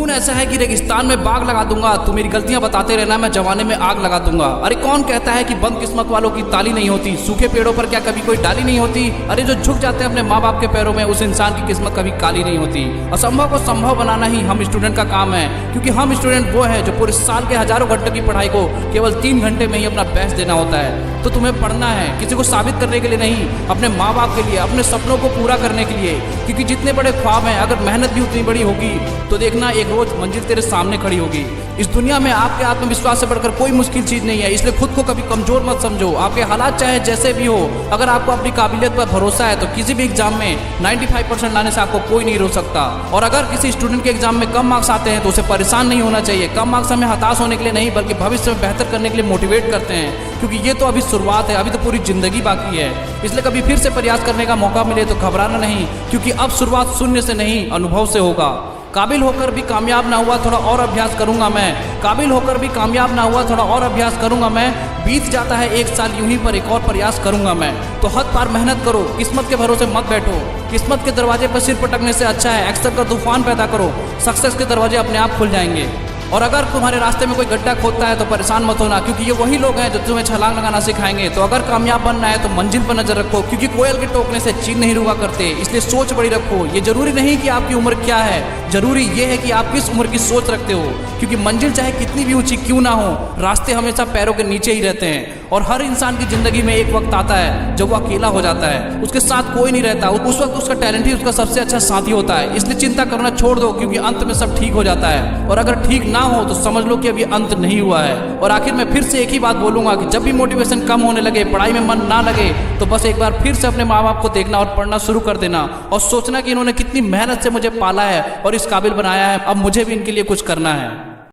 जुनून ऐसा है कि रेगिस्तान में बाग लगा दूंगा, तू मेरी गलतियां बताते रहना, मैं जमाने में आग लगा दूंगा। अरे कौन कहता है कि बंद किस्मत वालों की ताली नहीं होती? सूखे पेड़ों पर क्या कभी कोई डाली नहीं होती? अरे जो झुक जाते हैं अपने माँ बाप के पैरों में, उस इंसान की किस्मत कभी काली नहीं होती। असंभव को संभव बनाना ही हम स्टूडेंट का काम है, क्योंकि हम स्टूडेंट वो है जो पूरे साल के हजारों घंटे की पढ़ाई को केवल 3 घंटे में ही अपना बेस्ट देना होता है। तो तुम्हें पढ़ना है किसी को साबित करने के लिए नहीं, अपने माँ बाप के लिए, अपने सपनों को पूरा करने के लिए। क्योंकि जितने बड़े ख्वाब हैं, अगर मेहनत भी उतनी बड़ी होगी तो देखना एक रोज मंजिल तेरे सामने खड़ी होगी। इस दुनिया में आपके आत्मविश्वास से बढ़कर कोई मुश्किल चीज नहीं है, इसलिए खुद को कभी कमजोर मत समझो। आपके हालात चाहे जैसे भी हो, अगर आपको अपनी काबिलियत पर भरोसा है तो किसी भी एग्जाम में 95% लाने से आपको कोई नहीं रोक सकता। और अगर किसी स्टूडेंट के एग्जाम में कम मार्क्स आते हैं तो उसे परेशान नहीं होना चाहिए। कम मार्क्स हमें हताश होने के लिए नहीं, बल्कि भविष्य में बेहतर करने के लिए मोटिवेट करते हैं, क्योंकि ये तो अभी शुरुआत है, अभी तो पूरी जिंदगी बाकी है। इसलिए कभी फिर से प्रयास करने का मौका मिले तो घबराना नहीं, क्योंकि अब शुरुआत शून्य से नहीं, अनुभव से होगा। काबिल होकर भी कामयाब ना हुआ, थोड़ा और अभ्यास करूंगा मैं। काबिल होकर भी कामयाब ना हुआ, थोड़ा और अभ्यास करूंगा मैं। बीत जाता है 1 साल यूं ही, पर एक और प्रयास करूंगा मैं। तो हद पार मेहनत करो, किस्मत के भरोसे मत बैठो। किस्मत के दरवाजे पर सिर पटकने से अच्छा है एक्शन का तूफान पैदा करो, सक्सेस के दरवाजे अपने आप खुल जाएंगे। और अगर तुम्हारे रास्ते में कोई गड्ढा खोदता है तो परेशान मत होना, क्योंकि ये वही लोग हैं जो तुम्हें छलांग लगाना सिखाएंगे। तो अगर कामयाब बनना है तो मंजिल पर नजर रखो, क्योंकि कोयल के टोकने से चील नहीं रुका करते। इसलिए सोच बड़ी रखो। ये जरूरी नहीं कि आपकी उम्र क्या है, जरूरी ये है कि आप किस उम्र की सोच रखते हो। क्योंकि मंजिल चाहे कितनी भी ऊंची क्यों ना हो, रास्ते हमेशा पैरों के नीचे ही रहते हैं। और हर इंसान की जिंदगी में एक वक्त आता है जब वो अकेला हो जाता है, उसके साथ कोई नहीं रहता। उस वक्त उसका टैलेंट ही उसका सबसे अच्छा साथी होता है। इसलिए चिंता करना छोड़ दो, क्योंकि अंत में सब ठीक हो जाता है। और अगर ठीक ना हो तो समझ लो कि अभी अंत नहीं हुआ है। और आखिर में फिर से एक ही बात बोलूंगा कि जब भी मोटिवेशन कम होने लगे, पढ़ाई में मन ना लगे, तो बस एक बार फिर से अपने माँ बाप को देखना और पढ़ना शुरू कर देना, और सोचना कि इन्होंने कितनी मेहनत से मुझे पाला है और इस काबिल बनाया है, अब मुझे भी इनके लिए कुछ करना है।